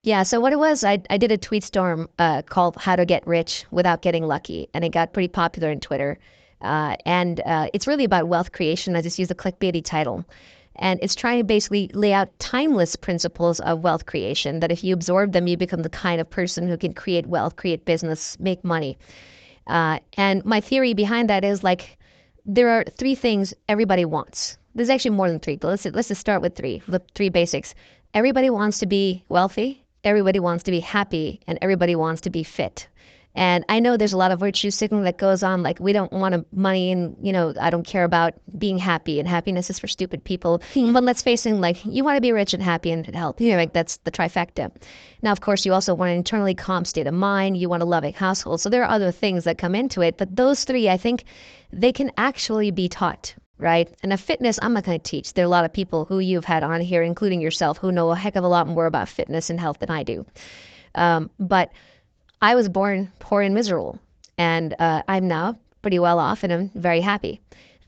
Yeah, so what it was, I did a tweet storm called How to Get Rich Without Getting Lucky, and it got pretty popular in Twitter. And it's really about wealth creation. I just used a clickbaity title. And it's trying to basically lay out timeless principles of wealth creation that if you absorb them, you become the kind of person who can create wealth, create business, make money. And my theory behind that is like there are three things everybody wants. There's actually more than three, but let's just start with three, the three basics. Everybody wants to be wealthy, everybody wants to be happy, and everybody wants to be fit. And I know there's a lot of virtue signaling that goes on, like we don't want money and, I don't care about being happy and happiness is for stupid people. But let's face it, like you want to be rich and happy and healthy. Like that's the trifecta. Now, of course, you also want an internally calm state of mind. You want a loving household. So there are other things that come into it. But those three, I think they can actually be taught. Right. And a fitness, I'm not going to teach. There are a lot of people who you've had on here, including yourself, who know a heck of a lot more about fitness and health than I do. But I was born poor and miserable, and I'm now pretty well off, and I'm very happy.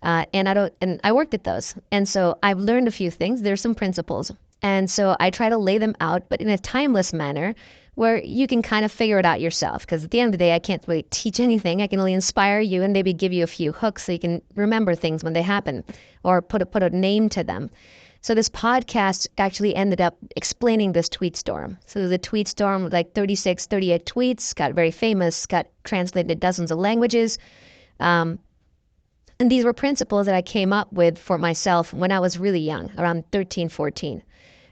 And I worked at those, and so I've learned a few things. There's some principles, and so I try to lay them out, but in a timeless manner, where you can kind of figure it out yourself. Because at the end of the day, I can't really teach anything. I can only inspire you and maybe give you a few hooks so you can remember things when they happen, or put a name to them. So this podcast actually ended up explaining this tweet storm. So the tweet storm with like 36, 38 tweets, got very famous, got translated to dozens of languages. Um, and these were principles that I came up with for myself when I was really young, around 13, 14.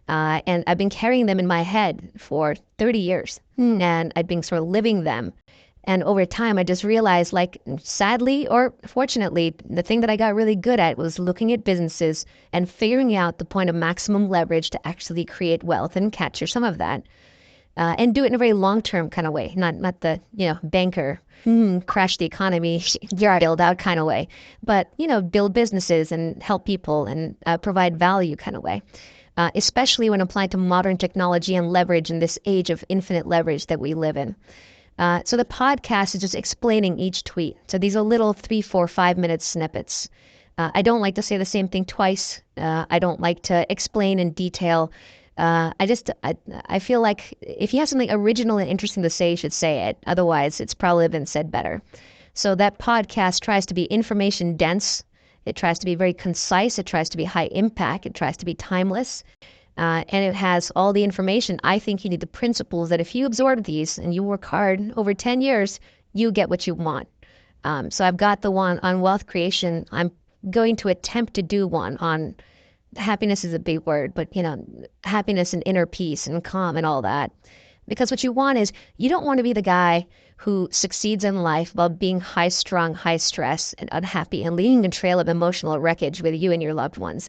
And I've been carrying them in my head for 30 years. And I've been sort of living them. And over time, I just realized, like, sadly or fortunately, the thing that I got really good at was looking at businesses and figuring out the point of maximum leverage to actually create wealth and capture some of that. And do it in a very long-term kind of way, not the, banker, crash the economy, build out kind of way, but, build businesses and help people and provide value kind of way. Especially when applied to modern technology and leverage in this age of infinite leverage that we live in. So the podcast is just explaining each tweet. So these are little 3, 4, 5 minute snippets. I don't like to say the same thing twice. I don't like to explain in detail. I feel like if you have something original and interesting to say, you should say it. Otherwise, it's probably been said better. So that podcast tries to be information dense. It tries to be very concise. It tries to be high impact. It tries to be timeless. And it has all the information. I think you need the principles that if you absorb these and you work hard over 10 years, you get what you want. So I've got the one on wealth creation. I'm going to attempt to do one on happiness is a big word, but happiness and inner peace and calm and all that. Because what you want is you don't want to be the guy who succeeds in life while being high strung, high stress and unhappy and leaving a trail of emotional wreckage with you and your loved ones.